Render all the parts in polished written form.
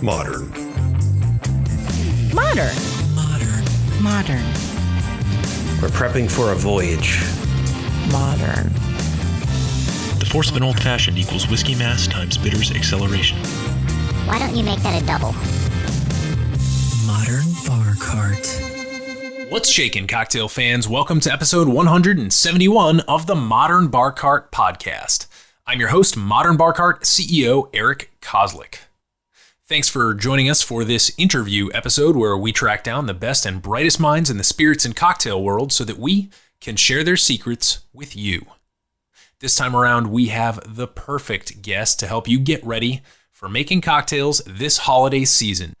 Modern. Modern. Modern. Modern. We're prepping for a voyage. Modern. The force of an old-fashioned equals whiskey mass times bitters acceleration. Why don't you make that a double? Modern bar cart. What's shaking, cocktail fans? Welcome to episode 171 of the Modern Bar Cart podcast. I'm your host, Modern Bar Cart CEO Eric Kozlik. Thanks for joining us for this interview episode where we track down the best and brightest minds in the spirits and cocktail world so that we can share their secrets with you. This time around, we have the perfect guest to help you get ready for making cocktails this holiday season.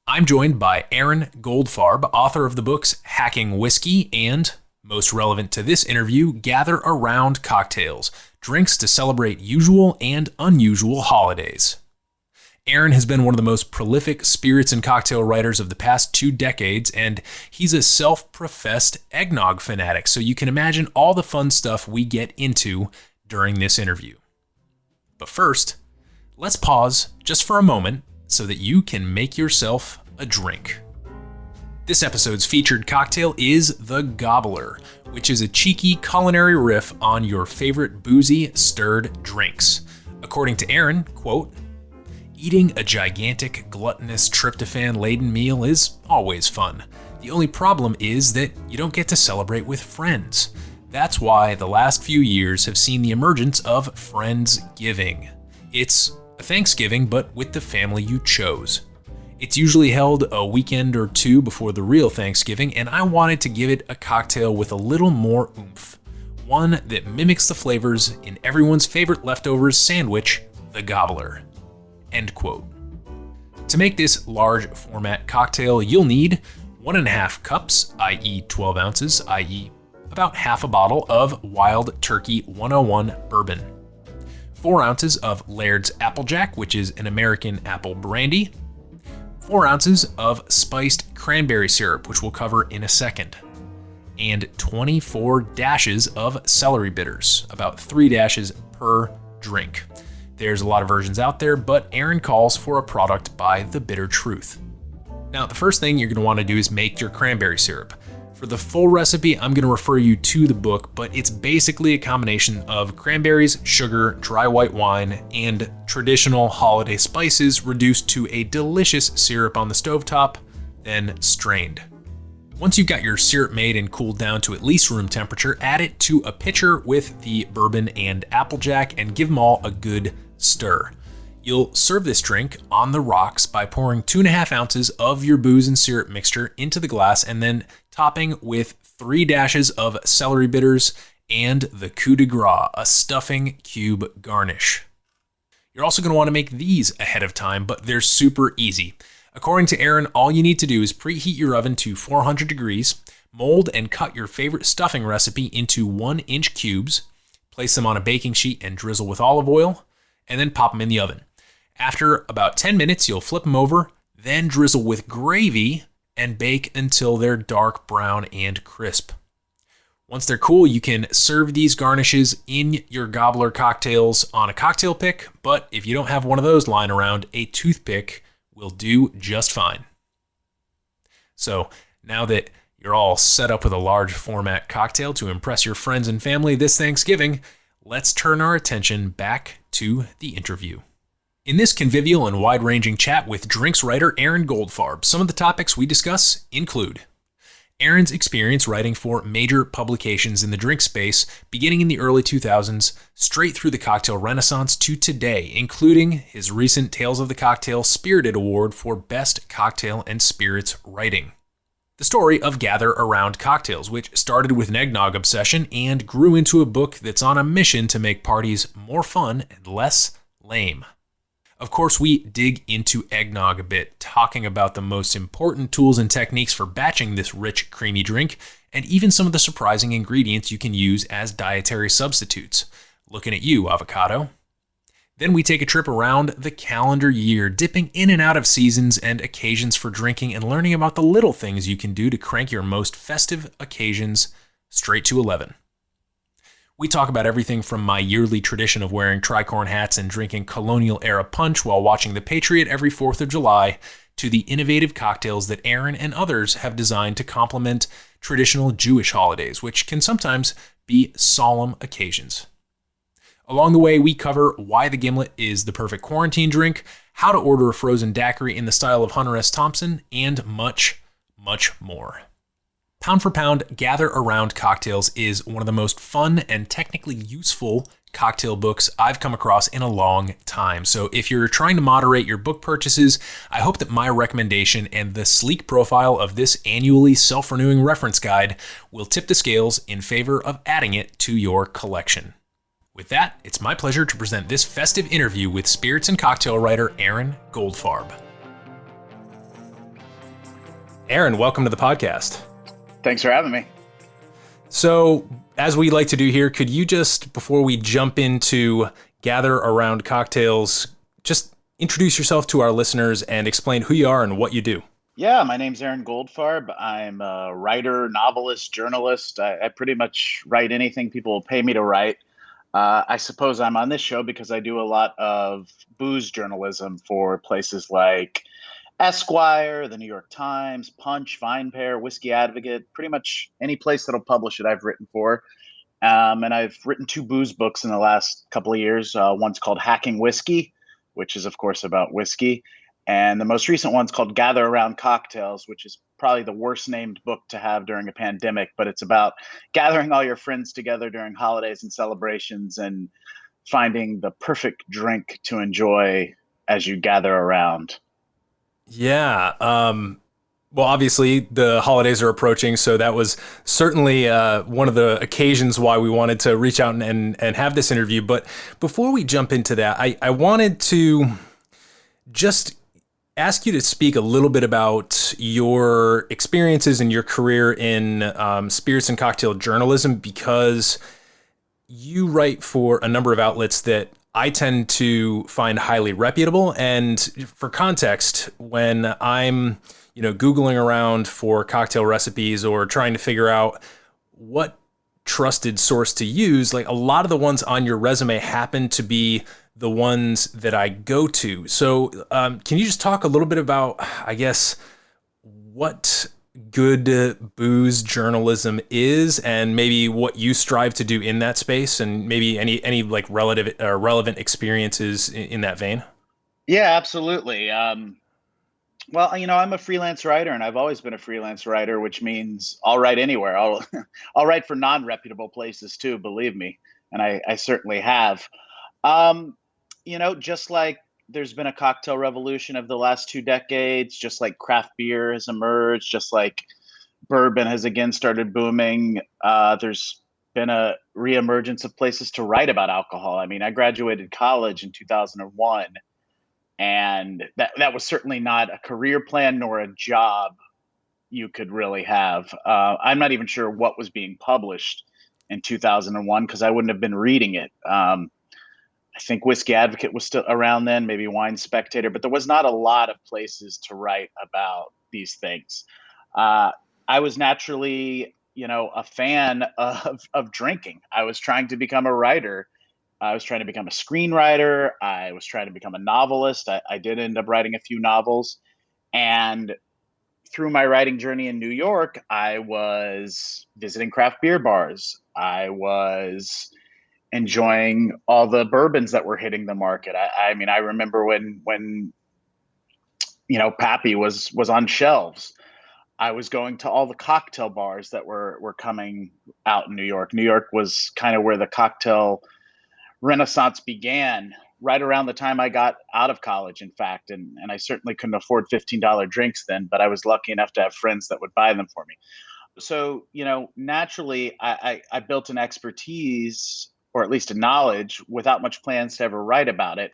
I'm joined by Aaron Goldfarb, author of the books Hacking Whiskey and, most relevant to this interview, Gather Around Cocktails, drinks to celebrate usual and unusual holidays. Aaron has been one of the most prolific spirits and cocktail writers of the past 2 decades, and he's a self-professed eggnog fanatic, so you can imagine all the fun stuff we get into during this interview. But first, let's pause just for a moment so that you can make yourself a drink. This episode's featured cocktail is the Gobbler, which is a cheeky culinary riff on your favorite boozy stirred drinks. According to Aaron, quote, "Eating a gigantic, gluttonous, tryptophan-laden meal is always fun. The only problem is that you don't get to celebrate with friends. That's why the last few years have seen the emergence of Friendsgiving. It's a Thanksgiving, but with the family you chose. It's usually held a weekend or 2 before the real Thanksgiving, and I wanted to give it a cocktail with a little more oomph. One that mimics the flavors in everyone's favorite leftovers sandwich, the Gobbler." End quote. To make this large format cocktail, you'll need 1.5 cups, i.e. 12 ounces, i.e. about half a bottle of Wild Turkey 101 bourbon, 4 ounces of Laird's Applejack, which is an American apple brandy, 4 ounces of spiced cranberry syrup, which we'll cover in a second, and 24 dashes of celery bitters, about 3 dashes per drink. There's a lot of versions out there, but Aaron calls for a product by The Bitter Truth. Now, the first thing you're going to want to do is make your cranberry syrup. For the full recipe, I'm going to refer you to the book, but it's basically a combination of cranberries, sugar, dry white wine, and traditional holiday spices reduced to a delicious syrup on the stovetop, then strained. Once you've got your syrup made and cooled down to at least room temperature, add it to a pitcher with the bourbon and applejack and give them all a good stir. You'll serve this drink on the rocks by pouring 2.5 ounces of your booze and syrup mixture into the glass and then topping with 3 dashes of celery bitters and the coup de grace, a stuffing cube garnish. You're also going to want to make these ahead of time, but they're super easy. According to Aaron, all you need to do is preheat your oven to 400 degrees, mold and cut your favorite stuffing recipe into 1-inch cubes, place them on a baking sheet and drizzle with olive oil, and then pop them in the oven. After about 10 minutes, you'll flip them over, then drizzle with gravy and bake until they're dark brown and crisp. Once they're cool, you can serve these garnishes in your Gobbler cocktails on a cocktail pick, but if you don't have one of those lying around, a toothpick will do just fine. So now that you're all set up with a large format cocktail to impress your friends and family this Thanksgiving, let's turn our attention back to the interview. In this convivial and wide-ranging chat with drinks writer Aaron Goldfarb, some of the topics we discuss include Aaron's experience writing for major publications in the drink space beginning in the early 2000s, straight through the cocktail renaissance to today, including his recent Tales of the Cocktail Spirited Award for Best Cocktail and Spirits Writing. The story of Gather Around Cocktails, which started with an eggnog obsession and grew into a book that's on a mission to make parties more fun and less lame. Of course, we dig into eggnog a bit, talking about the most important tools and techniques for batching this rich, creamy drink, and even some of the surprising ingredients you can use as dietary substitutes. Looking at you, avocado. Then we take a trip around the calendar year, dipping in and out of seasons and occasions for drinking and learning about the little things you can do to crank your most festive occasions straight to 11. We talk about everything from my yearly tradition of wearing tricorn hats and drinking colonial era punch while watching the Patriot every 4th of July, to the innovative cocktails that Aaron and others have designed to complement traditional Jewish holidays, which can sometimes be solemn occasions. Along the way, we cover why the gimlet is the perfect quarantine drink, how to order a frozen daiquiri in the style of Hunter S. Thompson, and much, much more. Pound for Pound, Gather Around Cocktails is one of the most fun and technically useful cocktail books I've come across in a long time. So if you're trying to moderate your book purchases, I hope that my recommendation and the sleek profile of this annually self-renewing reference guide will tip the scales in favor of adding it to your collection. With that, it's my pleasure to present this festive interview with spirits and cocktail writer Aaron Goldfarb. Aaron, welcome to the podcast. Thanks for having me. So, as we like to do here, could you just, before we jump into Gather Around Cocktails, just introduce yourself to our listeners and explain who you are and what you do? Yeah, my name's Aaron Goldfarb. I'm a writer, novelist, journalist. I pretty much write anything people will pay me to write. I suppose I'm on this show because I do a lot of booze journalism for places like Esquire, the New York Times, Punch, VinePair, Whiskey Advocate, pretty much any place that'll publish it I've written for. And I've written 2 booze books in the last couple of years. One's called Hacking Whiskey, which is, of course, about whiskey. And the most recent one's called Gather Around Cocktails, which is probably the worst named book to have during a pandemic. But it's about gathering all your friends together during holidays and celebrations and finding the perfect drink to enjoy as you gather around. Yeah. Well, obviously the holidays are approaching, so that was certainly one of the occasions why we wanted to reach out and have this interview. But before we jump into that, I wanted to just ask you to speak a little bit about your experiences and your career in spirits and cocktail journalism, because you write for a number of outlets that I tend to find highly reputable. And for context, when I'm, Googling around for cocktail recipes or trying to figure out what trusted source to use, like a lot of the ones on your resume happen to be the ones that I go to. So can you just talk a little bit about, I guess, what good booze journalism is and maybe what you strive to do in that space, and maybe any like relevant experiences in that vein? Yeah, absolutely. Well, I'm a freelance writer, and I've always been a freelance writer, which means I'll write anywhere. I'll write for non-reputable places too, believe me, and I certainly have. Just like there's been a cocktail revolution of the last 2 decades, just like craft beer has emerged, just like bourbon has again started booming. There's been a reemergence of places to write about alcohol. I mean, I graduated college in 2001, and that was certainly not a career plan nor a job you could really have. I'm not even sure what was being published in 2001 because I wouldn't have been reading it. I think Whiskey Advocate was still around then, maybe Wine Spectator, but there was not a lot of places to write about these things. I was naturally, a fan of drinking. I was trying to become a writer. I was trying to become a screenwriter. I was trying to become a novelist. I did end up writing a few novels. And through my writing journey in New York, I was visiting craft beer bars. I was enjoying all the bourbons that were hitting the market. I mean, I remember when Pappy was on shelves. I was going to all the cocktail bars that were coming out in New York. New York was kind of where the cocktail renaissance began, right around the time I got out of college, in fact. And I certainly couldn't afford $15 drinks then, but I was lucky enough to have friends that would buy them for me. So, naturally, I built an expertise, or at least a knowledge, without much plans to ever write about it.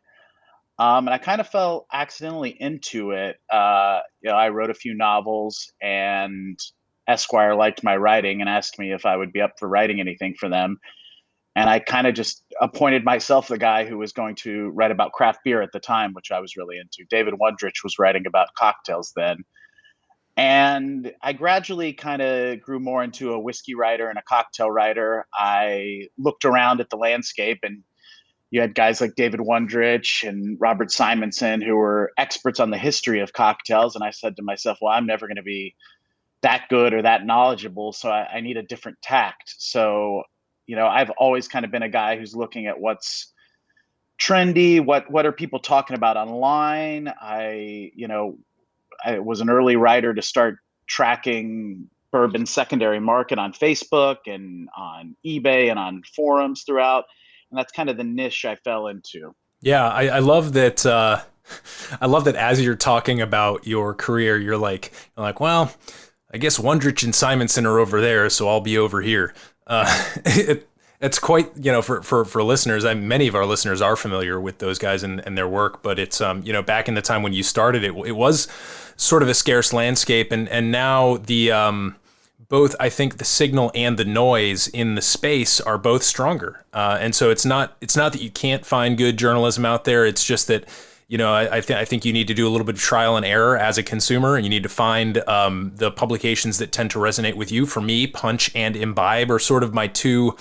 And I kind of fell accidentally into it. I wrote a few novels, and Esquire liked my writing and asked me if I would be up for writing anything for them. And I kind of just appointed myself the guy who was going to write about craft beer at the time, which I was really into. David Wondrich was writing about cocktails then. And I gradually kind of grew more into a whiskey writer and a cocktail writer. I looked around at the landscape, and you had guys like David Wondrich and Robert Simonson who were experts on the history of cocktails. And I said to myself, well, I'm never going to be that good or that knowledgeable, so I need a different tact. So, I've always kind of been a guy who's looking at what's trendy, what are people talking about online. I was an early writer to start tracking bourbon secondary market on Facebook and on eBay and on forums throughout. And that's kind of the niche I fell into. Yeah, I love that. I love that as you're talking about your career, you're like, well, I guess Wondrich and Simonson are over there, so I'll be over here. It's quite, for listeners, many of our listeners are familiar with those guys and their work, but it's, back in the time when you started, it was sort of a scarce landscape. And now both, I think the signal and the noise in the space are both stronger. And so it's not that you can't find good journalism out there. It's just that, I think you need to do a little bit of trial and error as a consumer, and you need to find the publications that tend to resonate with you. For me, Punch and Imbibe are sort of my two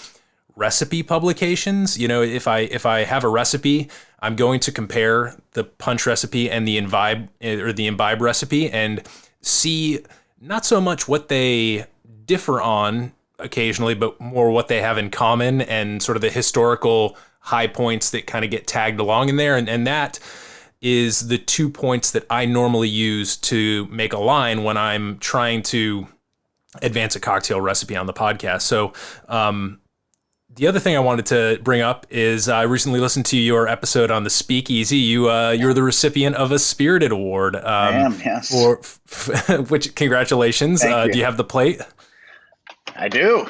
recipe publications. If I have a recipe, I'm going to compare the Punch recipe and the Imbibe recipe and see not so much what they differ on occasionally, but more what they have in common and sort of the historical high points that kind of get tagged along in there. And that is the 2 points that I normally use to make a line when I'm trying to advance a cocktail recipe on the podcast. So, the other thing I wanted to bring up is I recently listened to your episode on the Speakeasy. You're the recipient of a Spirited Award. I am, yes. For which, congratulations. Thank you. Do you have the plate? I do.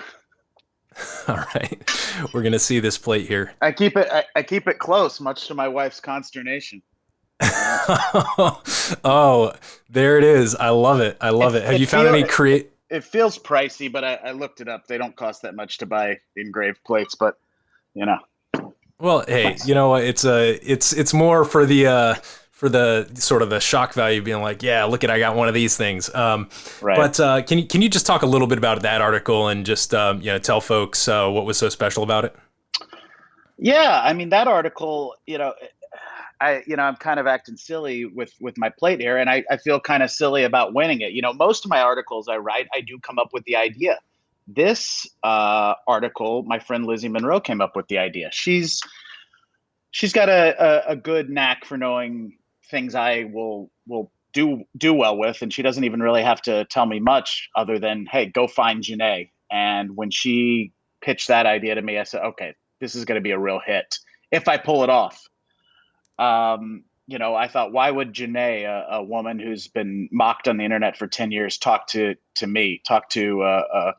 All right, we're gonna see this plate here. I keep it close, much to my wife's consternation. Oh, there it is. I love it. Have you found any create? It feels pricey, but I looked it up. They don't cost that much to buy engraved plates, but Well, hey, it's more for the sort of the shock value, being like, yeah, look I got one of these things. Right. But can you just talk a little bit about that article and just tell folks what was so special about it? Yeah, I mean that article, I'm kind of acting silly with my plate here, and I feel kind of silly about winning it. Most of my articles I write, I do come up with the idea. This article, my friend Lizzie Monroe came up with the idea. She's got a good knack for knowing things I will do well with, and she doesn't even really have to tell me much other than, hey, go find Janae. And when she pitched that idea to me, I said, okay, this is going to be a real hit if I pull it off. I thought, why would Janae, a woman who's been mocked on the internet for 10 years, talk to me, talk to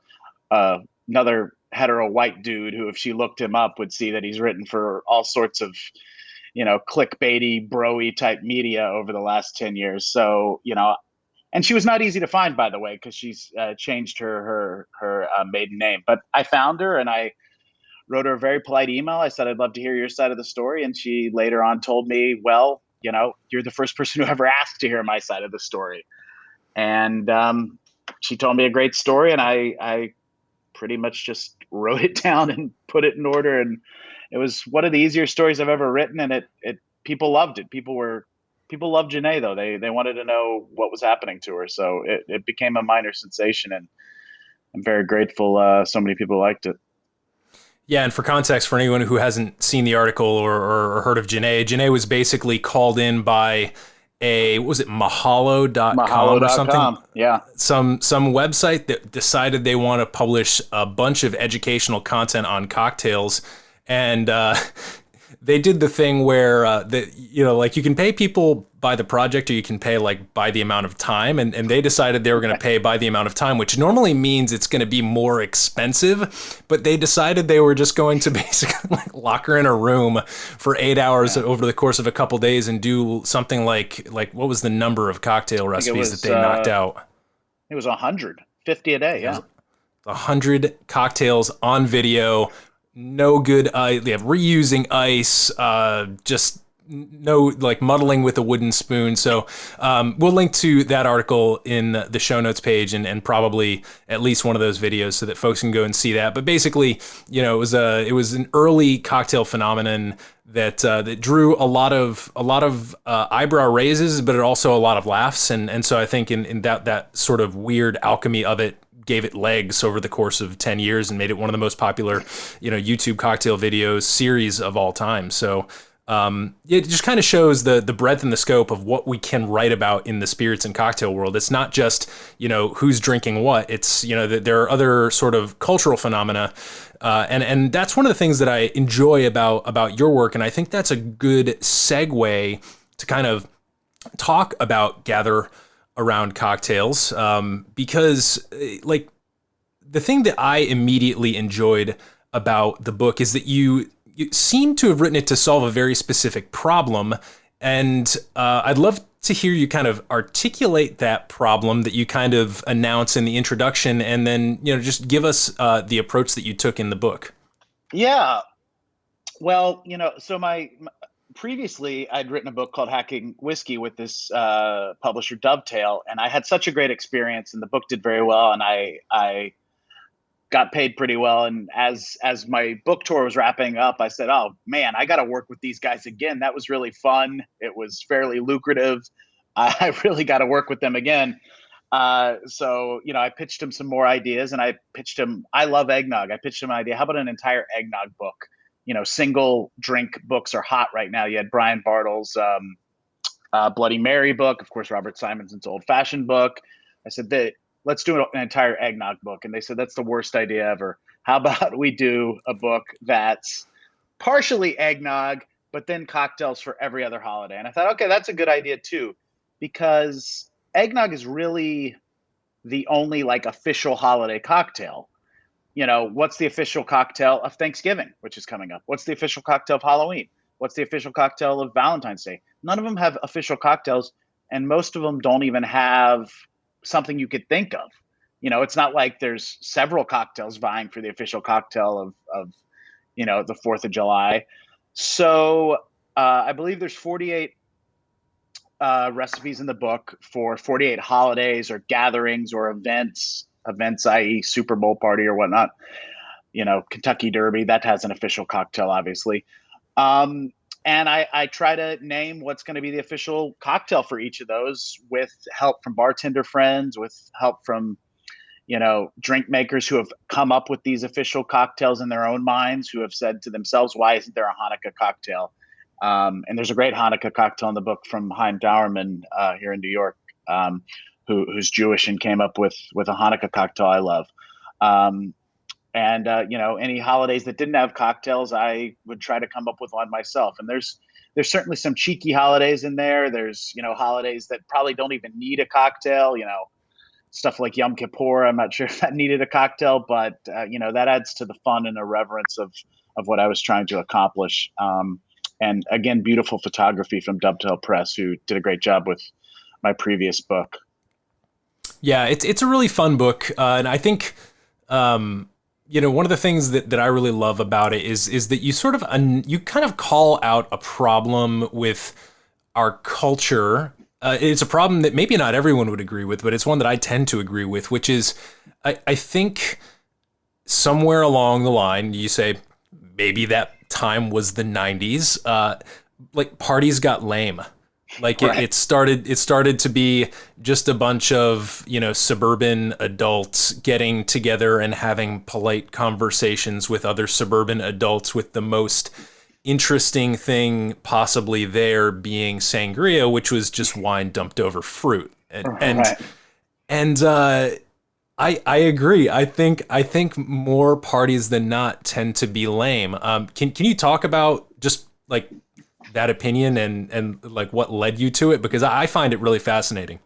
another hetero white dude who, if she looked him up, would see that he's written for all sorts of, clickbaity, bro-y type media over the last 10 years. So, and she was not easy to find, by the way, because she's changed her maiden name. But I found her, and I wrote her a very polite email. I said, I'd love to hear your side of the story. And she later on told me, well, you're the first person who ever asked to hear my side of the story. And she told me a great story, and I pretty much just wrote it down and put it in order. And it was one of the easier stories I've ever written. And it people loved it. People loved Janae, though. They wanted to know what was happening to her. So it became a minor sensation, and I'm very grateful so many people liked it. Yeah, and for context, for anyone who hasn't seen the article or heard of Janae was basically called in by Mahalo.com or something? Yeah. Some website that decided they want to publish a bunch of educational content on cocktails. And they did the thing where, you can pay people by the project, or you can pay by the amount of time. And they decided they were going to pay by the amount of time, which normally means it's going to be more expensive. But they decided they were just going to basically lock her in a room for 8 hours over the course of a couple days and do something like what was the number of cocktail recipes that they knocked out? It was 150 a day. Yeah. 100 cocktails on video. No good. They have reusing ice, just no like muddling with a wooden spoon. So we'll link to that article in the show notes page and probably at least one of those videos so that folks can go and see that. But basically, it was an early cocktail phenomenon that that drew a lot of eyebrow raises, but it also a lot of laughs. And so I think in that sort of weird alchemy of it gave it legs over the course of 10 years and made it one of the most popular, YouTube cocktail videos series of all time. So it just kind of shows the breadth and the scope of what we can write about in the spirits and cocktail world. It's not just, who's drinking what. It's, that there are other sort of cultural phenomena. And that's one of the things that I enjoy about your work. And I think that's a good segue to kind of talk about Gather Around Cocktails, because like the thing that I immediately enjoyed about the book is that you seem to have written it to solve a very specific problem. And I'd love to hear you kind of articulate that problem that you kind of announce in the introduction, and then, just give us the approach that you took in the book. Yeah. Well, so previously I'd written a book called Hacking Whiskey with this publisher Dovetail, and I had such a great experience, and the book did very well, and I got paid pretty well. And as my book tour was wrapping up, I said, oh man, I got to work with these guys again. That was really fun. It was fairly lucrative. I really got to work with them again. So, I pitched him some more ideas, and I love eggnog. I pitched him an idea. How about an entire eggnog book? Single drink books are hot right now. You had Brian Bartle's Bloody Mary book, of course, Robert Simonson's Old Fashioned book. I said that let's do an entire eggnog book. And they said, that's the worst idea ever. How about we do a book that's partially eggnog, but then cocktails for every other holiday? And I thought, okay, that's a good idea too, because eggnog is really the only like official holiday cocktail. What's the official cocktail of Thanksgiving, which is coming up? What's the official cocktail of Halloween? What's the official cocktail of Valentine's Day? None of them have official cocktails, and most of them don't even have something you could think of. It's not like there's several cocktails vying for the official cocktail of the 4th of July. So I believe there's 48 recipes in the book for 48 holidays or gatherings or events, i.e. Super Bowl party or whatnot, Kentucky Derby, that has an official cocktail, obviously. And I try to name what's going to be the official cocktail for each of those, with help from bartender friends, with help from, drink makers who have come up with these official cocktails in their own minds, who have said to themselves, why isn't there a Hanukkah cocktail? And there's a great Hanukkah cocktail in the book from Chaim Dauerman here in New York, who's Jewish and came up with a Hanukkah cocktail I love. And any holidays that didn't have cocktails, I would try to come up with one myself. And there's certainly some cheeky holidays in there. There's, holidays that probably don't even need a cocktail, stuff like Yom Kippur. I'm not sure if that needed a cocktail, but, that adds to the fun and irreverence of what I was trying to accomplish. And again, beautiful photography from Dovetail Press, who did a great job with my previous book. Yeah, it's a really fun book. And I think, one of the things that I really love about it is that you sort of, you kind of call out a problem with our culture. It's a problem that maybe not everyone would agree with, but it's one that I tend to agree with, which is, I think somewhere along the line, you say maybe that time was the 90s, like parties got lame. Like it started to be just a bunch of, suburban adults getting together and having polite conversations with other suburban adults, with the most interesting thing possibly there being sangria, which was just wine dumped over fruit. And I agree. I think more parties than not tend to be lame. Can you talk about just like that opinion and like what led you to it? Because I find it really fascinating.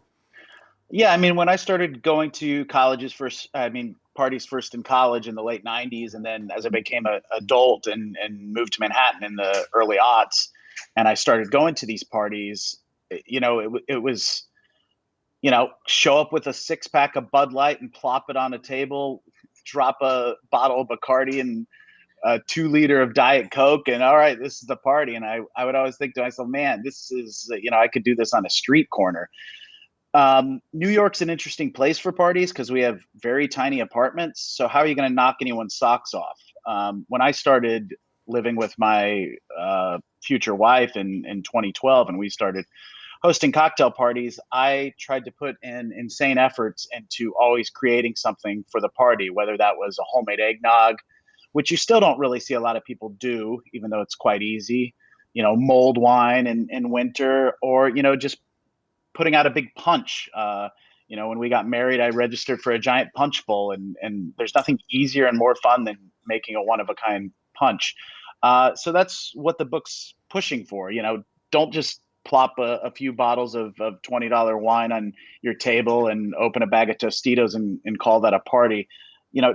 Yeah, I mean, when I started going to parties first in college in the late 90s, and then as I became an adult and moved to Manhattan in the early aughts, and I started going to these parties, it was, show up with a 6-pack of Bud Light and plop it on a table, drop a bottle of Bacardi a 2 liter of Diet Coke and all right, this is the party. And I would always think to myself, man, this is, I could do this on a street corner. New York's an interesting place for parties because we have very tiny apartments. So how are you going to knock anyone's socks off? When I started living with my future wife in 2012 and we started hosting cocktail parties, I tried to put in insane efforts into always creating something for the party, whether that was a homemade eggnog, which you still don't really see a lot of people do, even though it's quite easy, mulled wine in winter, or, just putting out a big punch. When we got married, I registered for a giant punch bowl, and there's nothing easier and more fun than making a one-of-a-kind punch. So that's what the book's pushing for. Don't just plop a few bottles of $20 wine on your table and open a bag of Tostitos and call that a party.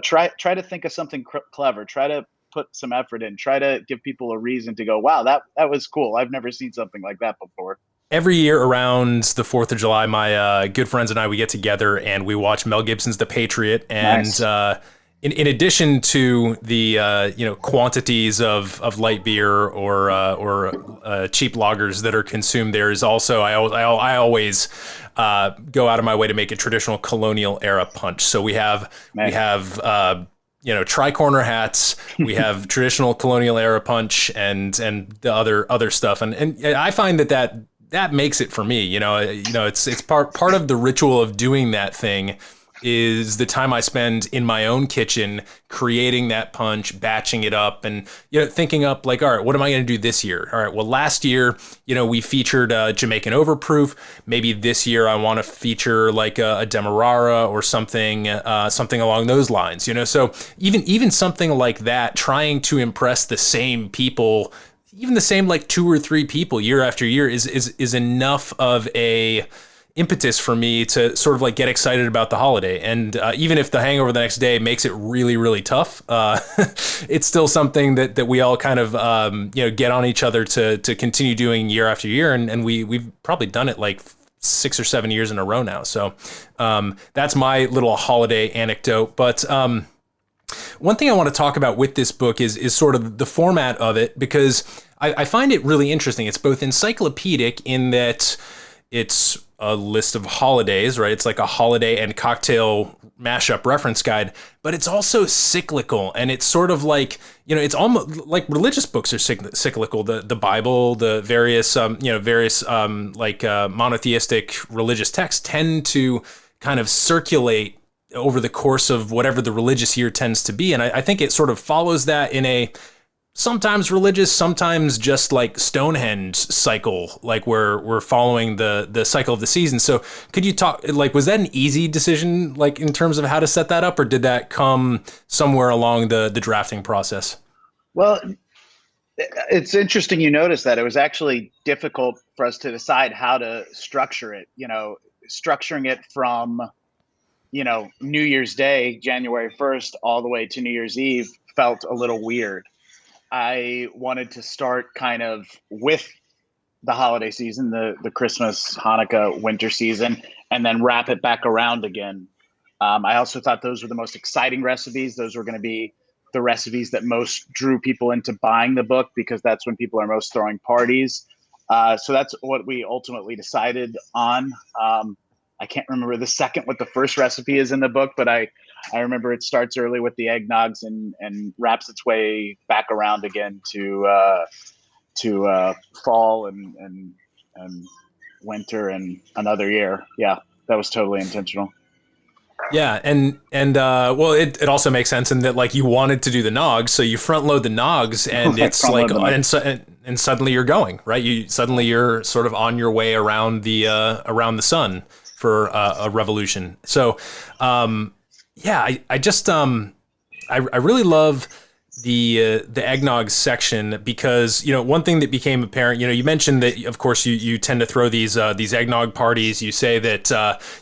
Try to think of something clever. Try to put some effort in. Try to give people a reason to go, wow, that was cool. I've never seen something like that before. Every year around the 4th of July, my good friends and I, we get together and we watch Mel Gibson's The Patriot. And Nice. In addition to the quantities of light beer or cheap lagers that are consumed, there is also I always go out of my way to make a traditional colonial era punch. So we have tricorner hats, we have traditional colonial era punch, and the other stuff, and I find that makes it for me. It's part of the ritual of doing that thing is the time I spend in my own kitchen creating that punch, batching it up, and thinking up like, all right, what am I going to do this year? All right, well, last year, we featured Jamaican Overproof. Maybe this year I want to feature like a Demerara or something along those lines. So even something like that, trying to impress the same people, even the same like 2 or 3 people year after year is enough of a impetus for me to sort of like get excited about the holiday. And even if the hangover the next day makes it really, really tough, it's still something that we all kind of, get on each other to continue doing year after year. And we've probably done it like 6 or 7 years in a row now. So that's my little holiday anecdote. But one thing I want to talk about with this book is sort of the format of it, because I find it really interesting. It's both encyclopedic in that it's a list of holidays, right? It's like a holiday and cocktail mashup reference guide, but it's also cyclical. And it's sort of like, it's almost like religious books are cyclical. The Bible, the various monotheistic religious texts tend to kind of circulate over the course of whatever the religious year tends to be. And I think it sort of follows that in a sometimes religious, sometimes just like Stonehenge cycle, like we're following the cycle of the season. So could you talk, like, was that an easy decision, like in terms of how to set that up, or did that come somewhere along the drafting process? Well, it's interesting you notice that. It was actually difficult for us to decide how to structure it, structuring it from, New Year's Day, January 1st, all the way to New Year's Eve felt a little weird. I wanted to start kind of with the holiday season, the Christmas, Hanukkah, winter season, and then wrap it back around again. I also thought those were the most exciting recipes. Those were going to be the recipes that most drew people into buying the book, because that's when people are most throwing parties. So that's what we ultimately decided on. I can't remember what the first recipe is in the book, but I remember it starts early with the eggnogs and wraps its way back around again to fall and winter and another year. Yeah, that was totally intentional. Yeah, and well, it also makes sense in that, like, you wanted to do the nogs, so you front load the nogs, and it's like, and suddenly you're going, right? You're sort of on your way around the sun for a revolution. So, I just I really love the eggnog section, because one thing that became apparent, you mentioned that of course you tend to throw these eggnog parties. You say that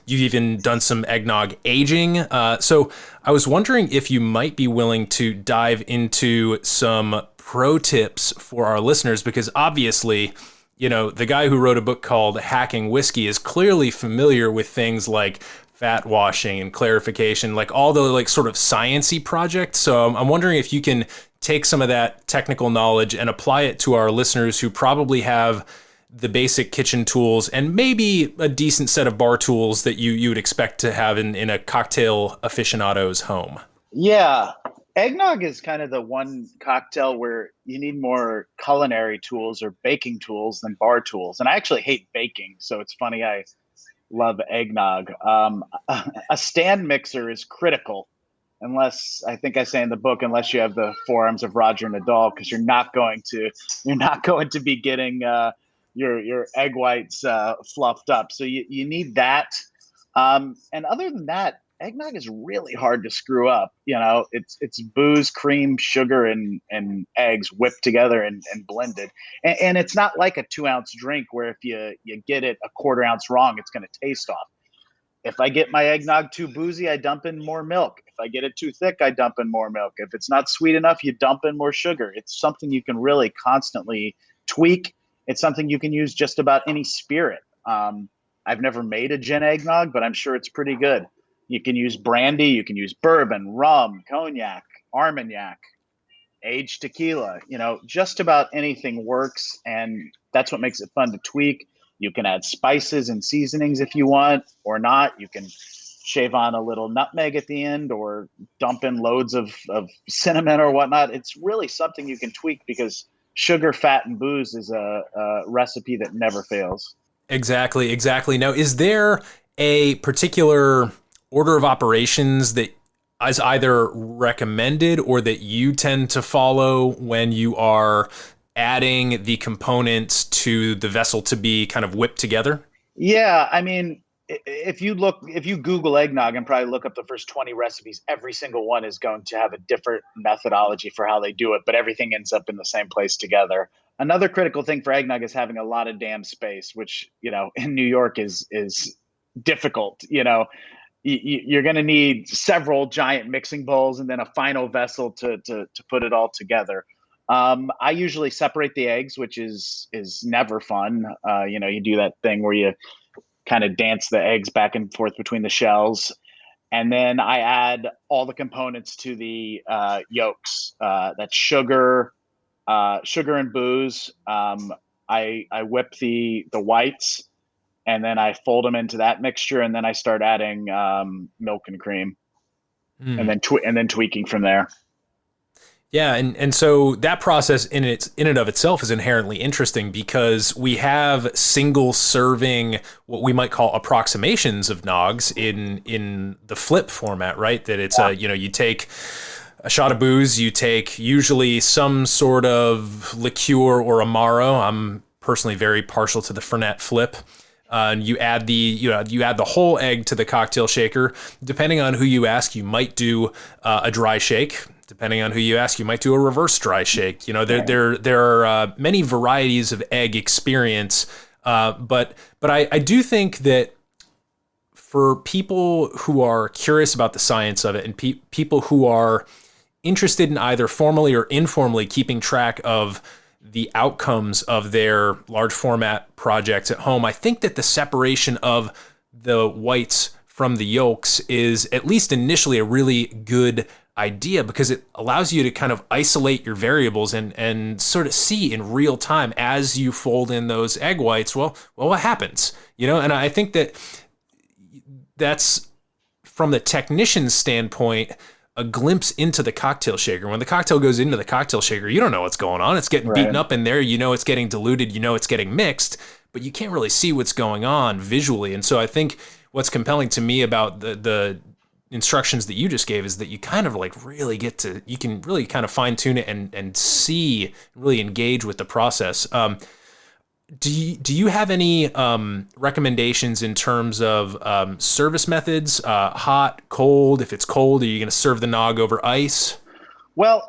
you've even done some eggnog aging. So I was wondering if you might be willing to dive into some pro tips for our listeners, because obviously, the guy who wrote a book called Hacking Whiskey is clearly familiar with things like fat washing and clarification, like all the like sort of sciencey projects. So I'm wondering if you can take some of that technical knowledge and apply it to our listeners who probably have the basic kitchen tools and maybe a decent set of bar tools that you would expect to have in a cocktail aficionado's home? Yeah. Eggnog is kind of the one cocktail where you need more culinary tools or baking tools than bar tools. And I actually hate baking, so it's funny I love eggnog. A stand mixer is critical, unless, I think I say in the book, unless you have the forearms of Roger Nadal, because you're not going to be getting your egg whites fluffed up. So you need that. And other than that, eggnog is really hard to screw up. It's booze, cream, sugar, and eggs whipped together and blended. And it's not like a 2-ounce drink where if you get it a quarter ounce wrong, it's going to taste off. If I get my eggnog too boozy, I dump in more milk. If I get it too thick, I dump in more milk. If it's not sweet enough, you dump in more sugar. It's something you can really constantly tweak. It's something you can use just about any spirit. I've never made a gin eggnog, but I'm sure it's pretty good. You can use brandy, you can use bourbon, rum, cognac, Armagnac, aged tequila. Just about anything works, and that's what makes it fun to tweak. You can add spices and seasonings if you want or not. You can shave on a little nutmeg at the end or dump in loads of cinnamon or whatnot. It's really something you can tweak because sugar, fat, and booze is a recipe that never fails. Exactly. Now, is there a particular order of operations that is either recommended or that you tend to follow when you are adding the components to the vessel to be kind of whipped together? Yeah, I mean, if you Google eggnog and probably look up the first 20 recipes, every single one is going to have a different methodology for how they do it, but everything ends up in the same place together. Another critical thing for eggnog is having a lot of damn space, which, in New York is difficult. You're going to need several giant mixing bowls and then a final vessel to put it all together. I usually separate the eggs, which is never fun. You do that thing where you kind of dance the eggs back and forth between the shells. And then I add all the components to the yolks. That's sugar and booze. I whip the whites, and then I fold them into that mixture, and then I start adding milk and cream, and then tweaking from there. Yeah, and so that process in and of itself is inherently interesting because we have single serving, what we might call approximations of nogs in the flip format, right? That it's you take a shot of booze, you take usually some sort of liqueur or amaro. I'm personally very partial to the Fernet flip. And you add the whole egg to the cocktail shaker. Depending on who you ask, you might do a dry shake. Depending on who you ask, you might do a reverse dry shake. There are many varieties of egg experience, but I do think that for people who are curious about the science of it and people who are interested in either formally or informally keeping track of the outcomes of their large format projects at home, I think that the separation of the whites from the yolks is, at least initially, a really good idea because it allows you to kind of isolate your variables and sort of see in real time as you fold in those egg whites, well, what happens? And I think that's, from the technician's standpoint, a glimpse into the cocktail shaker. When the cocktail goes into the cocktail shaker, you don't know what's going on. It's getting beaten up in there. It's getting diluted. It's getting mixed, but you can't really see what's going on visually. And so I think what's compelling to me about the instructions that you just gave is that you kind of you can really kind of fine tune it and see, really engage with the process. Do you have any recommendations in terms of service methods, hot, cold? If it's cold, are you going to serve the nog over ice? Well,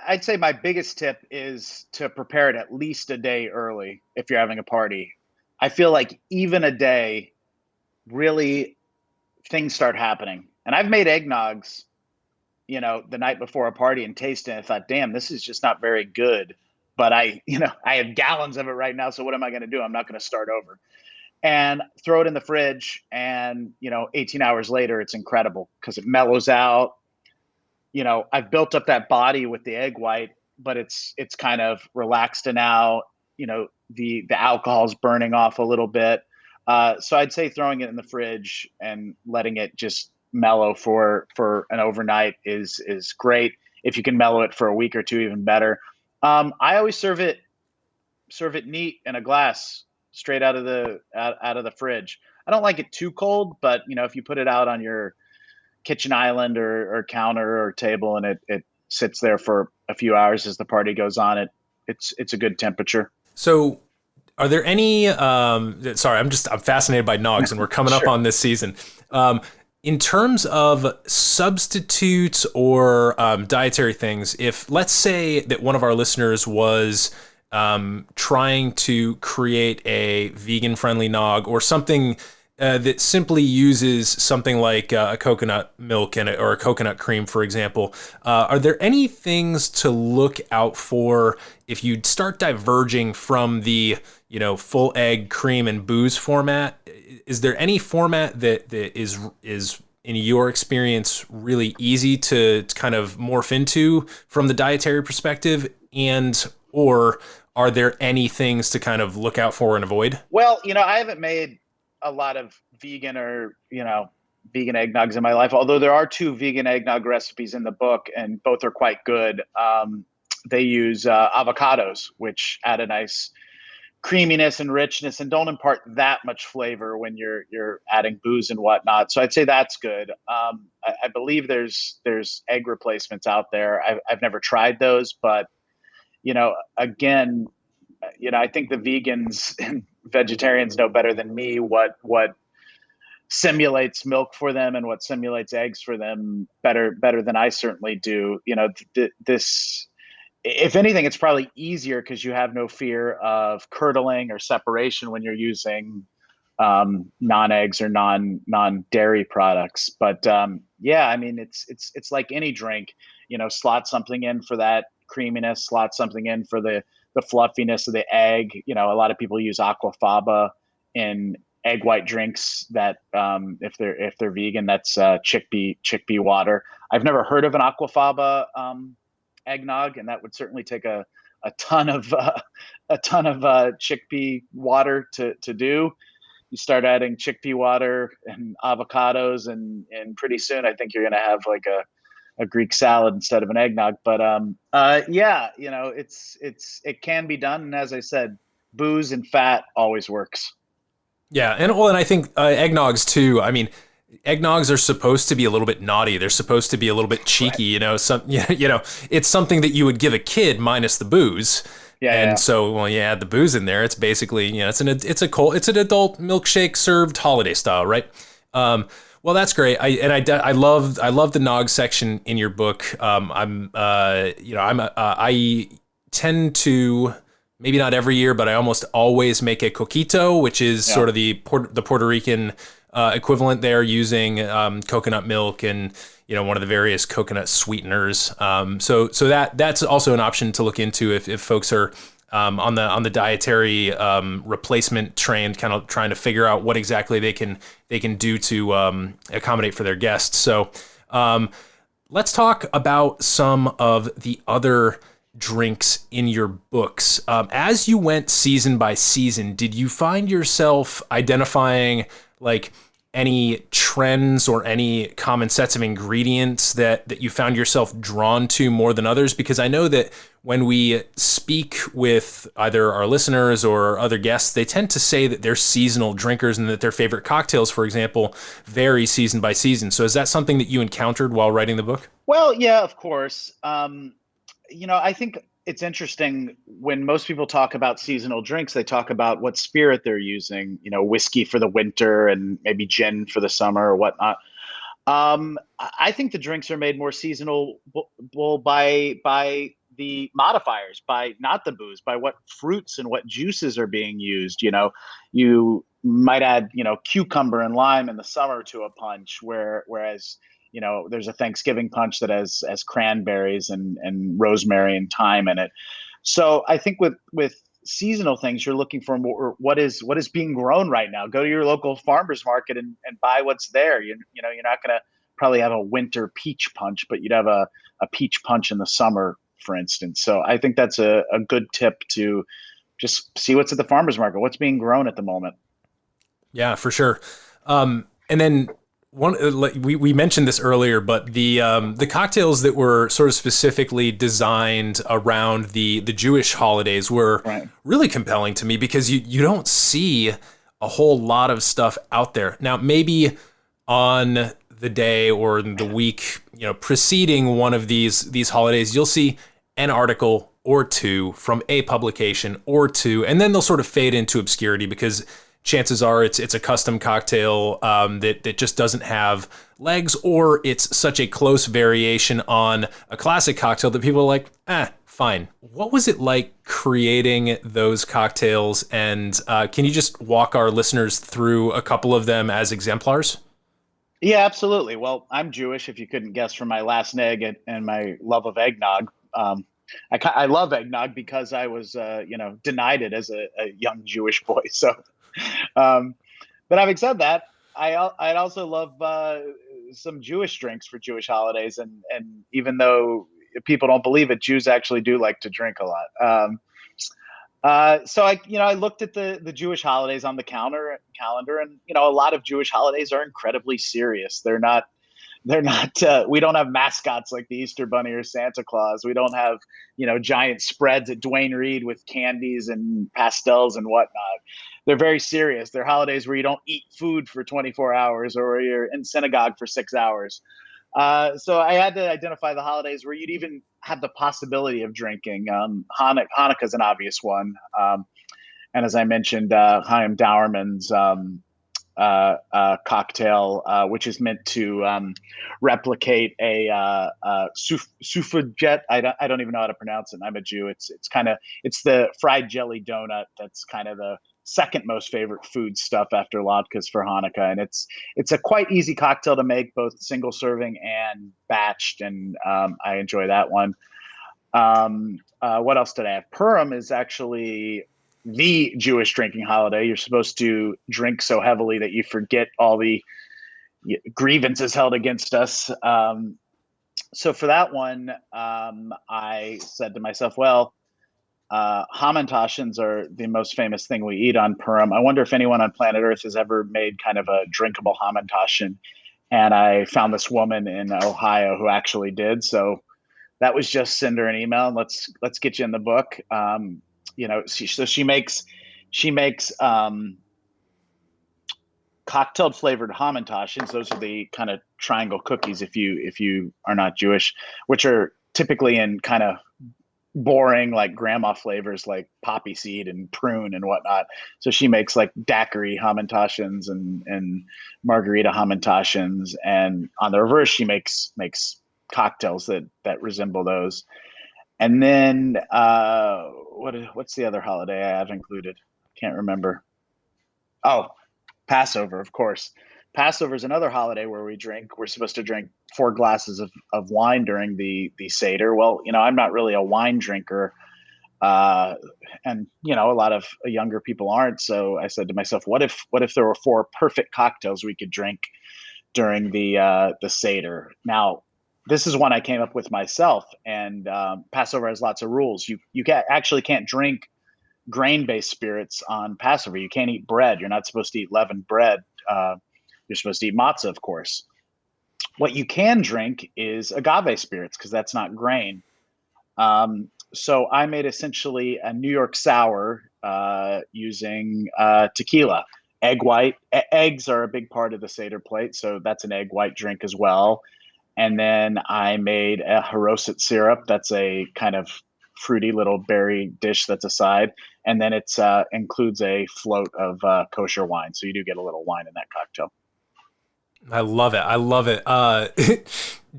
I'd say my biggest tip is to prepare it at least a day early if you're having a party. I feel like even a day, really, things start happening. And I've made eggnogs, the night before a party and tasted it and thought, damn, this is just not very good. But I have gallons of it right now. So what am I going to do? I'm not going to start over. And throw it in the fridge. And, 18 hours later, it's incredible because it mellows out. I've built up that body with the egg white, but it's kind of relaxed now. The alcohol's burning off a little bit. So I'd say throwing it in the fridge and letting it just mellow for an overnight is great. If you can mellow it for a week or two, even better. I always serve it neat in a glass, straight out of the fridge. I don't like it too cold, but if you put it out on your kitchen island or counter or table and it sits there for a few hours as the party goes on, it's a good temperature. So are there any, sorry, I'm fascinated by nogs, and we're coming Sure. up on this season. In terms of substitutes or dietary things, if let's say that one of our listeners was trying to create a vegan-friendly nog or something that simply uses something like a coconut milk or a coconut cream, for example, are there any things to look out for if you start diverging from the full egg, cream, and booze format? Is there any format that is in your experience really easy to kind of morph into from the dietary perspective, or are there any things to kind of look out for and avoid? Well, I haven't made a lot of vegan or vegan eggnogs in my life, although there are 2 vegan eggnog recipes in the book, and both are quite good. They use avocados, which add a nice creaminess and richness and don't impart that much flavor when you're adding booze and whatnot. So I'd say that's good. I believe there's egg replacements out there. I've never tried those, but again, I think the vegans and vegetarians know better than me what simulates milk for them and what simulates eggs for them better than I certainly do. This, if anything, it's probably easier because you have no fear of curdling or separation when you're using non-eggs or non-dairy products. But yeah, I mean, it's like any drink. Slot something in for that creaminess, slot something in for the fluffiness of the egg. A lot of people use aquafaba in egg white drinks that if they're vegan, that's chickpea water. I've never heard of an aquafaba eggnog, and that would certainly take a ton of chickpea water to do. You start adding chickpea water and avocados, and pretty soon I think you're going to have like a Greek salad instead of an eggnog. But yeah, it can be done, and as I said, booze and fat always works. Yeah, and I think eggnogs too. I mean, eggnogs are supposed to be a little bit naughty. They're supposed to be a little bit cheeky. Right. It's something that you would give a kid minus the booze. Yeah, and yeah. so when you add the booze in there, it's basically it's an adult milkshake served holiday style, right? Well, that's great. I love the nog section in your book. I tend to, maybe not every year, but I almost always make a coquito, which is sort of the Puerto Rican equivalent there, using coconut milk and one of the various coconut sweeteners. So that's also an option to look into if folks are on the dietary replacement train, kind of trying to figure out what exactly they can do to accommodate for their guests. So let's talk about some of the other drinks in your books. As you went season by season, did you find yourself identifying like any trends or any common sets of ingredients that you found yourself drawn to more than others? Because I know that when we speak with either our listeners or other guests, they tend to say that they're seasonal drinkers and that their favorite cocktails, for example, vary season by season. So is that something that you encountered while writing the book? Well, yeah, of course. I think it's interesting when most people talk about seasonal drinks, they talk about what spirit they're using, whiskey for the winter and maybe gin for the summer or whatnot. I think the drinks are made more seasonal by the modifiers, by not the booze, by what fruits and what juices are being used. You might add, cucumber and lime in the summer to a punch, whereas there's a Thanksgiving punch that has cranberries and rosemary and thyme in it. So I think with seasonal things, you're looking for more what is being grown right now. Go to your local farmer's market and buy what's there. You're not going to probably have a winter peach punch, but you'd have a peach punch in the summer, for instance. So I think that's a good tip to just see what's at the farmer's market, what's being grown at the moment. Yeah, for sure. And then we mentioned this earlier, but the cocktails that were sort of specifically designed around the Jewish holidays were really compelling to me, because you don't see a whole lot of stuff out there. Now, maybe on the day or the week, preceding one of these holidays, you'll see an article or two from a publication or two, and then they'll sort of fade into obscurity because chances are it's a custom cocktail that just doesn't have legs, or it's such a close variation on a classic cocktail that people are like, fine. What was it like creating those cocktails? And can you just walk our listeners through a couple of them as exemplars? Yeah, absolutely. Well, I'm Jewish, if you couldn't guess from my last neg and my love of eggnog. I love eggnog because I was, denied it as a young Jewish boy. So, but having said that, I'd also love some Jewish drinks for Jewish holidays, and even though people don't believe it, Jews actually do like to drink a lot. So I looked at the Jewish holidays on the calendar, and a lot of Jewish holidays are incredibly serious. They're not. We don't have mascots like the Easter Bunny or Santa Claus. We don't have giant spreads at Duane Reade with candies and pastels and whatnot. They're very serious. They're holidays where you don't eat food for 24 hours or you're in synagogue for 6 hours. So I had to identify the holidays where you'd even have the possibility of drinking. Hanukkah is an obvious one. And as I mentioned, Chaim Dauerman's cocktail, which is meant to replicate a suffragette. I don't even know how to pronounce it. I'm a Jew. It's the fried jelly donut. That's kind of the second most favorite food stuff after latkes for Hanukkah, and it's a quite easy cocktail to make, both single serving and batched, and I enjoy that one. What else did I have? Purim is actually the Jewish drinking holiday. You're supposed to drink so heavily that you forget all the grievances held against us. So for that one, I said to myself, well, Hamantaschens are the most famous thing we eat on Purim. I wonder if anyone on planet Earth has ever made kind of a drinkable Hamantaschen. And I found this woman in Ohio who actually did. So that was just send her an email and let's get you in the book. She makes cocktail flavored Hamantaschens. Those are the kind of triangle cookies, if you are not Jewish, which are typically in kind of boring, like grandma flavors like poppy seed and prune and whatnot. So she makes like daiquiri Hamantaschens and margarita Hamantaschens, and on the reverse, she makes cocktails that resemble those. And then what's the other holiday I have included? Can't remember. Oh, Passover, of course. Passover is another holiday where we're supposed to drink 4 glasses of wine during the Seder. Well, I'm not really a wine drinker. And a lot of younger people aren't. So I said to myself, what if there were 4 perfect cocktails we could drink during the Seder? Now, this is one I came up with myself, and Passover has lots of rules. You actually can't drink grain-based spirits on Passover. You can't eat bread. You're not supposed to eat leavened bread. You're supposed to eat matzah, of course. What you can drink is agave spirits, because that's not grain. So I made essentially a New York sour using tequila. Egg white. Eggs are a big part of the Seder plate, so that's an egg white drink as well. And then I made a haroset syrup. That's a kind of fruity little berry dish that's a side. And then it includes a float of kosher wine. So you do get a little wine in that cocktail. I love it.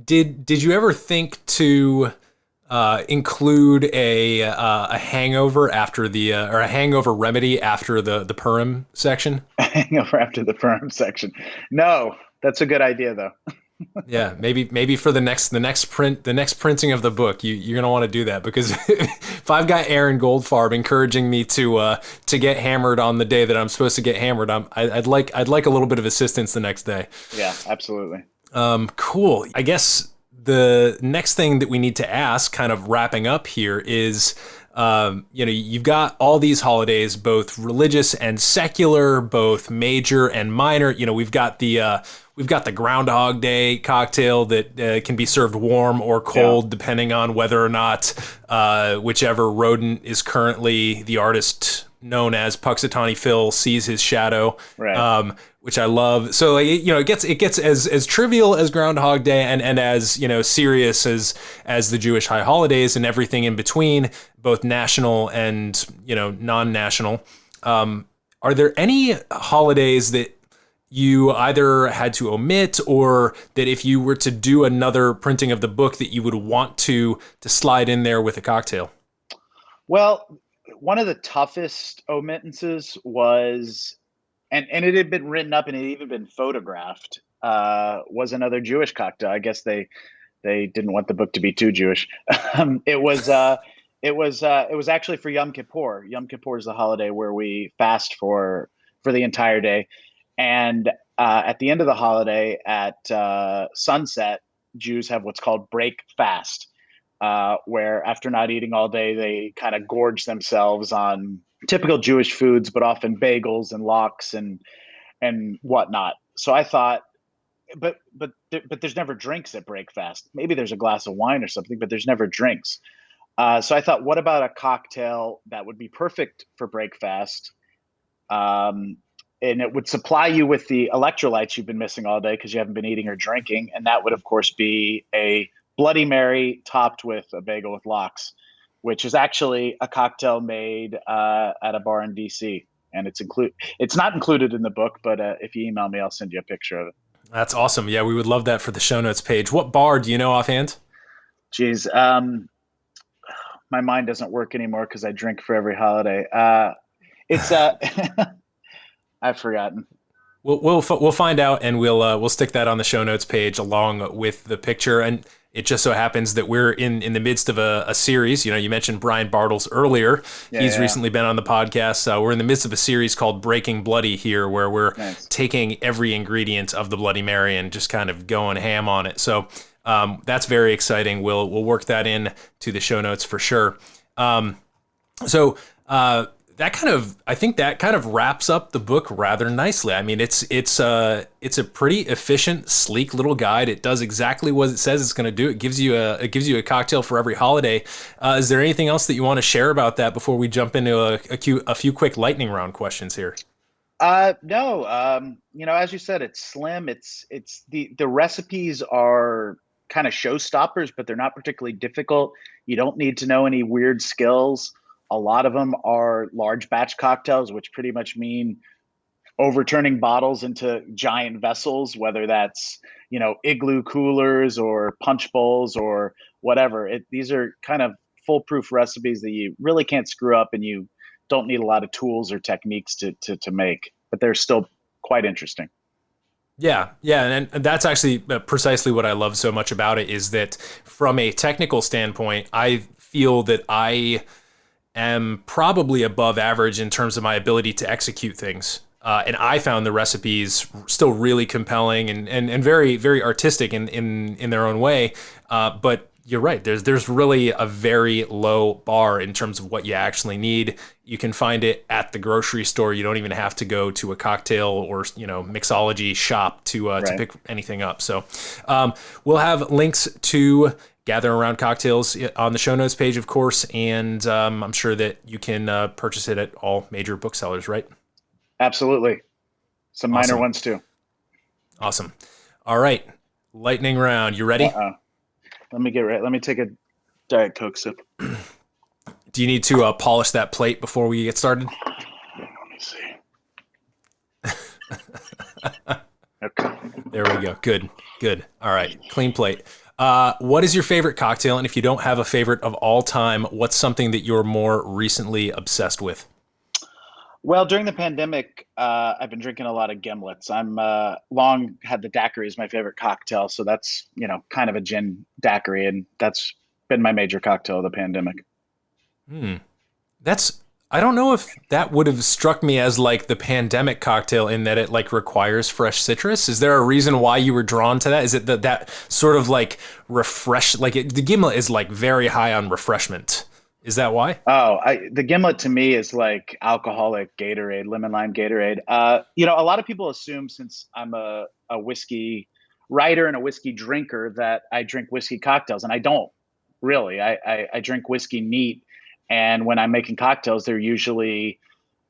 Did you ever think to include a hangover after or a hangover remedy after the Purim section? A hangover after the Purim section. No, that's a good idea though. Yeah, maybe for the next printing of the book, you're gonna want to do that, because if I've got Aaron Goldfarb encouraging me to get hammered on the day that I'm supposed to get hammered, I'd like a little bit of assistance the next day. Yeah, absolutely. Cool. I guess the next thing that we need to ask, kind of wrapping up here, is you've got all these holidays, both religious and secular, both major and minor. We've got the Groundhog Day cocktail that can be served warm or cold, depending on whether or not whichever rodent is currently the artist known as Puxatawny Phil sees his shadow, Right. which I love. So it gets as trivial as Groundhog Day and as serious as the Jewish high holidays and everything in between, both national and non-national. Are there any holidays that you either had to omit, or that if you were to do another printing of the book that you would want to slide in there with a cocktail? Well, one of the toughest omittances was, and it had been written up and it had even been photographed, was another Jewish cocktail. I guess they didn't want the book to be too Jewish. It was actually for Yom Kippur. Yom Kippur is the holiday where we fast for the entire day. And at the end of the holiday at sunset, Jews have what's called break fast, where after not eating all day, they kind of gorge themselves on typical Jewish foods, but often bagels and lox and whatnot. So I thought, but there's never drinks at break fast. Maybe there's a glass of wine or something, but there's never drinks. So I thought, what about a cocktail that would be perfect for break fast? And it would supply you with the electrolytes you've been missing all day because you haven't been eating or drinking. And that would, of course, be a Bloody Mary topped with a bagel with lox, which is actually a cocktail made at a bar in DC. And it's not included in the book, but if you email me, I'll send you a picture of it. That's awesome. Yeah, we would love that for the show notes page. What bar do you know offhand? Geez, my mind doesn't work anymore because I drink for every holiday. It's I've forgotten. We'll find out, and we'll stick that on the show notes page along with the picture. And it just so happens that we're in the midst of a series. You mentioned Brian Bartles earlier. He's recently been on the podcast. We're in the midst of a series called Breaking Bloody here, where we're taking every ingredient of the Bloody Mary and just kind of going ham on it. So that's very exciting. We'll work that in to the show notes for sure. I think that kind of wraps up the book rather nicely. I mean, it's a pretty efficient, sleek little guide. It does exactly what it says it's going to do. It gives you a cocktail for every holiday. Is there anything else that you want to share about that before we jump into a few quick lightning round questions here? No. As you said, it's slim. It's the recipes are kind of showstoppers, but they're not particularly difficult. You don't need to know any weird skills. A lot of them are large batch cocktails, which pretty much mean overturning bottles into giant vessels, whether that's, igloo coolers or punch bowls or whatever. These are kind of foolproof recipes that you really can't screw up, and you don't need a lot of tools or techniques to make, but they're still quite interesting. Yeah, and that's actually precisely what I love so much about it, is that from a technical standpoint, I feel that I am probably above average in terms of my ability to execute things. And I found the recipes still really compelling and very, very artistic in their own way. But you're right. There's really a very low bar in terms of what you actually need. You can find it at the grocery store. You don't even have to go to a cocktail or mixology shop to pick anything up. So we'll have links to Gather Around Cocktails on the show notes page, of course, and I'm sure that you can purchase it at all major booksellers, right? Absolutely. Some minor ones, too. Awesome. All right. Lightning round. You ready? Let me get ready. Let me take a Diet Coke sip. Do you need to polish that plate before we get started? Let me see. Okay. There we go. Good. All right. Clean plate. What is your favorite cocktail? And if you don't have a favorite of all time, what's something that you're more recently obsessed with? Well, during the pandemic, I've been drinking a lot of gimlets. I'm long had the daiquiri as my favorite cocktail. So that's, kind of a gin daiquiri. And that's been my major cocktail of the pandemic. I don't know if that would have struck me as like the pandemic cocktail in that it like requires fresh citrus. Is there a reason why you were drawn to that? Is it that sort of like the gimlet is like very high on refreshment? Is that why? Oh, the gimlet to me is like alcoholic Gatorade, lemon lime Gatorade. A lot of people assume since I'm a whiskey writer and a whiskey drinker that I drink whiskey cocktails, and I don't really. I drink whiskey neat, and when I'm making cocktails, they're usually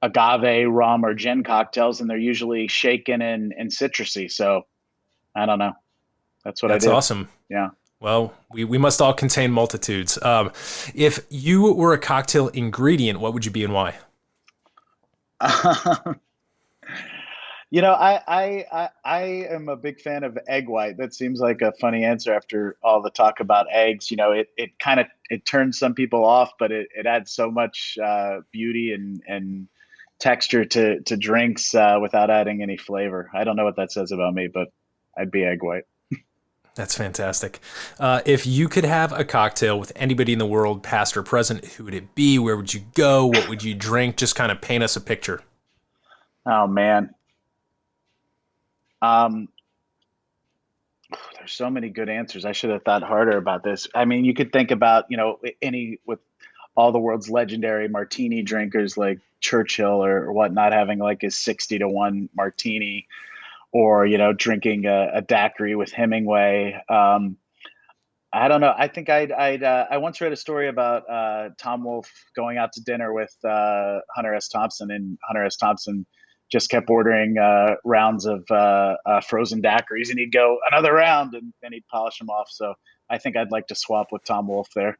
agave, rum, or gin cocktails, and they're usually shaken and citrusy. So I don't know. That's what I do. That's awesome. Yeah. Well, we must all contain multitudes. If you were a cocktail ingredient, what would you be and why? I am a big fan of egg white. That seems like a funny answer after all the talk about eggs. It turns some people off, but it adds so much beauty and texture to drinks without adding any flavor. I don't know what that says about me, but I'd be egg white. That's fantastic. If you could have a cocktail with anybody in the world, past or present, who would it be? Where would you go? What would you drink? Just kind of paint us a picture. Oh, man. There's so many good answers. I should have thought harder about this. I mean, you could think about, with all the world's legendary martini drinkers like Churchill or whatnot, having like his 60-1 martini, or, drinking a daiquiri with Hemingway. I don't know. I think I once read a story about Tom Wolfe going out to dinner with Hunter S. Thompson, and Hunter S. Thompson just kept ordering rounds of frozen daiquiris, and he'd go another round and he'd polish them off. So I think I'd like to swap with Tom Wolfe there.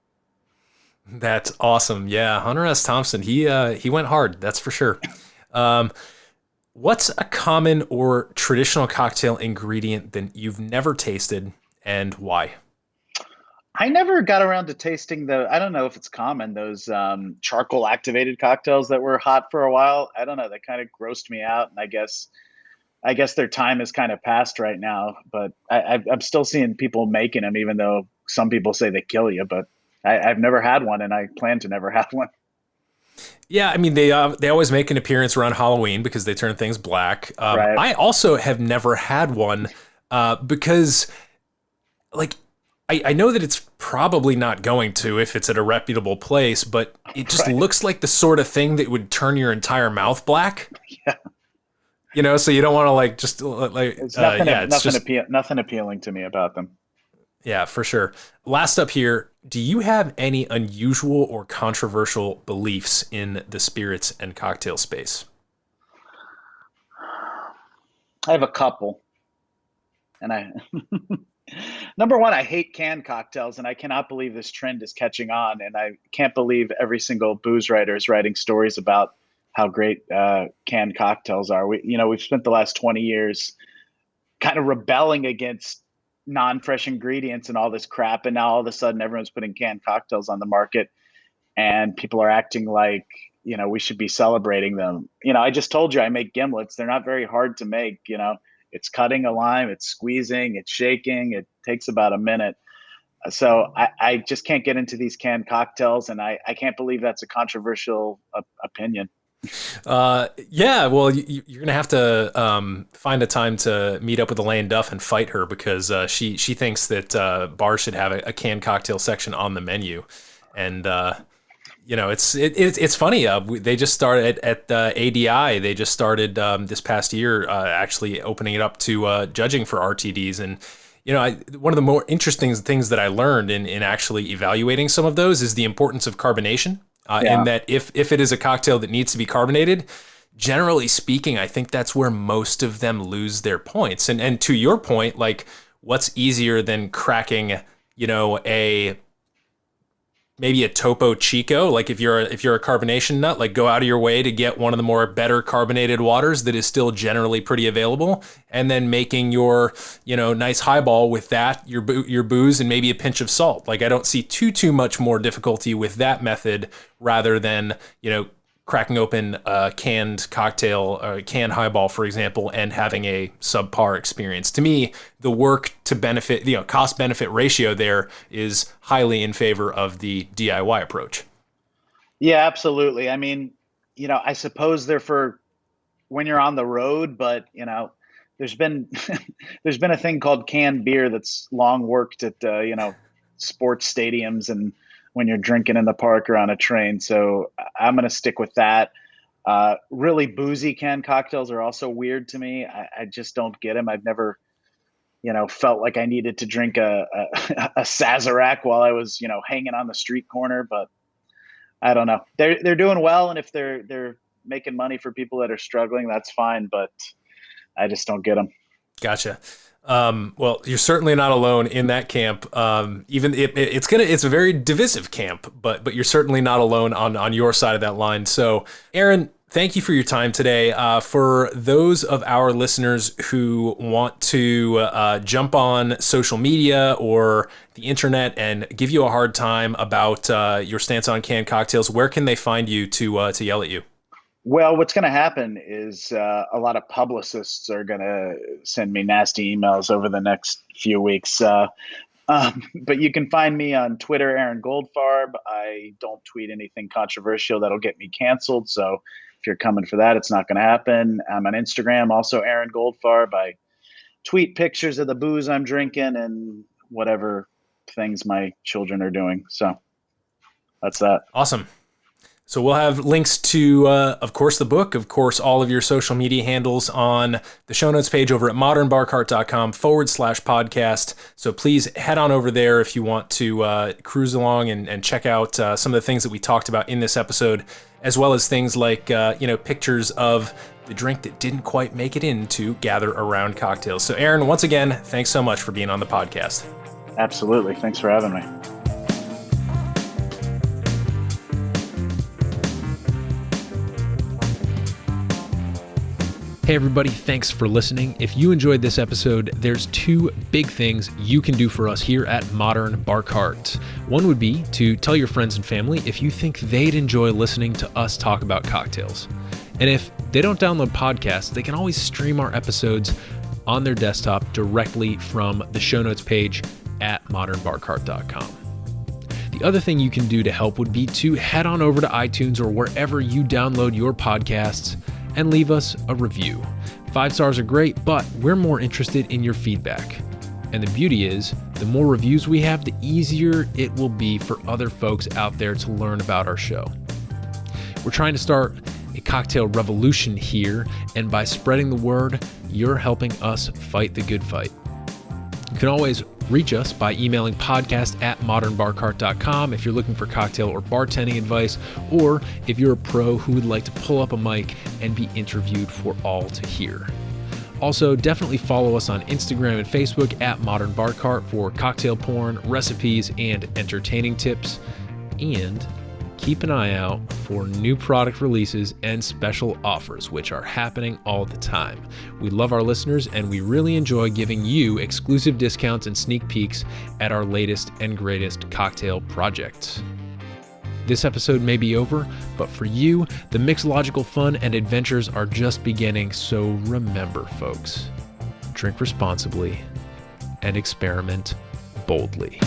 That's awesome. Yeah, Hunter S. Thompson, he went hard, that's for sure. What's a common or traditional cocktail ingredient that you've never tasted, and why? I never got around to tasting I don't know if it's common, those charcoal activated cocktails that were hot for a while. I don't know. They kind of grossed me out. And I guess their time is kind of past right now, but I'm still seeing people making them, even though some people say they kill you, but I've never had one, and I plan to never have one. Yeah, I mean, they always make an appearance around Halloween because they turn things black. Right. I also have never had one because, like, I know that it's probably not going to if it's at a reputable place, but it just looks like the sort of thing that would turn your entire mouth black. Yeah. So you don't want to like just like It's nothing appealing to me about them. Yeah, for sure. Last up here, do you have any unusual or controversial beliefs in the spirits and cocktail space? I have a couple. And number one, I hate canned cocktails, and I cannot believe this trend is catching on. And I can't believe every single booze writer is writing stories about how great canned cocktails are. We've spent the last 20 years kind of rebelling against non-fresh ingredients and all this crap, and now all of a sudden everyone's putting canned cocktails on the market, and people are acting like we should be celebrating them. I just told you I make gimlets. They're not very hard to make. It's cutting a lime, it's squeezing, it's shaking. It takes about a minute. So I just can't get into these canned cocktails, and I can't believe that's a controversial opinion. Yeah, well, you're gonna have to find a time to meet up with Elaine Duff and fight her, because she thinks that bars should have a canned cocktail section on the menu, and it's funny. They just started at ADI. They just started this past year actually opening it up to judging for RTDs, and one of the more interesting things that I learned in actually evaluating some of those is the importance of carbonation. And that if it is a cocktail that needs to be carbonated, generally speaking, I think that's where most of them lose their points. And to your point, like, what's easier than cracking, maybe a Topo Chico? Like, if you're a carbonation nut, like, go out of your way to get one of the more better carbonated waters that is still generally pretty available, and then making your nice highball with that, your booze, and maybe a pinch of salt. Like, I don't see too much more difficulty with that method rather than cracking open a canned cocktail or a canned highball, for example, and having a subpar experience. To me, the work to benefit, cost benefit ratio there is highly in favor of the DIY approach. Yeah, absolutely. I mean, I suppose they're for when you're on the road, but there's been there's been a thing called canned beer that's long worked at sports stadiums and when you're drinking in the park or on a train. So I'm going to stick with that. Really boozy canned cocktails are also weird to me. I just don't get them. I've never, felt like I needed to drink a Sazerac while I was, hanging on the street corner, but I don't know. They're doing well. And if they're making money for people that are struggling, that's fine. But I just don't get them. Gotcha. Well, you're certainly not alone in that camp. Even it's a very divisive camp, but you're certainly not alone on your side of that line. So, Aaron, thank you for your time today. For those of our listeners who want to jump on social media or the internet and give you a hard time about your stance on canned cocktails, where can they find you to yell at you? Well, what's going to happen is a lot of publicists are going to send me nasty emails over the next few weeks. But you can find me on Twitter, Aaron Goldfarb. I don't tweet anything controversial that'll get me canceled. So if you're coming for that, it's not going to happen. I'm on Instagram, also Aaron Goldfarb. I tweet pictures of the booze I'm drinking and whatever things my children are doing. So that's that. Awesome. So we'll have links to, of course, the book, of course, all of your social media handles on the show notes page over at modernbarcart.com/podcast. So please head on over there if you want to cruise along and check out some of the things that we talked about in this episode, as well as things like, pictures of the drink that didn't quite make it into Gather Around Cocktails. So Aaron, once again, thanks so much for being on the podcast. Absolutely. Thanks for having me. Hey everybody, thanks for listening. If you enjoyed this episode, there's two big things you can do for us here at Modern Bar Cart. One would be to tell your friends and family if you think they'd enjoy listening to us talk about cocktails. And if they don't download podcasts, they can always stream our episodes on their desktop directly from the show notes page at modernbarcart.com. The other thing you can do to help would be to head on over to iTunes or wherever you download your podcasts and leave us a review. 5 stars are great, but we're more interested in your feedback. And the beauty is, the more reviews we have, the easier it will be for other folks out there to learn about our show. We're trying to start a cocktail revolution here, and by spreading the word, you're helping us fight the good fight. You can always reach us by emailing podcast@modernbarcart.com if you're looking for cocktail or bartending advice, or if you're a pro who would like to pull up a mic and be interviewed for all to hear. Also, definitely follow us on Instagram and Facebook at Modern Bar Cart for cocktail porn, recipes, and entertaining tips. And keep an eye out for new product releases and special offers, which are happening all the time. We love our listeners, and we really enjoy giving you exclusive discounts and sneak peeks at our latest and greatest cocktail projects. This episode may be over, but for you, the mixological fun and adventures are just beginning. So remember, folks, drink responsibly and experiment boldly.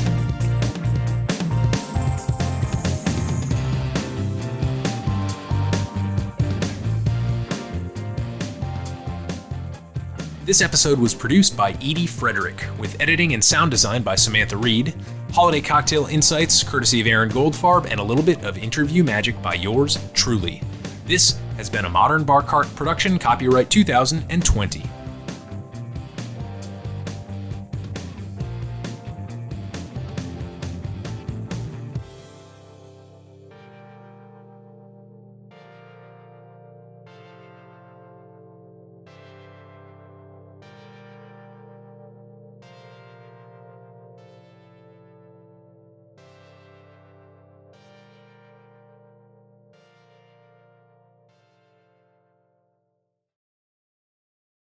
This episode was produced by Edie Frederick, with editing and sound design by Samantha Reed, holiday cocktail insights courtesy of Aaron Goldfarb, and a little bit of interview magic by yours truly. This has been a Modern Bar Cart production, copyright 2020.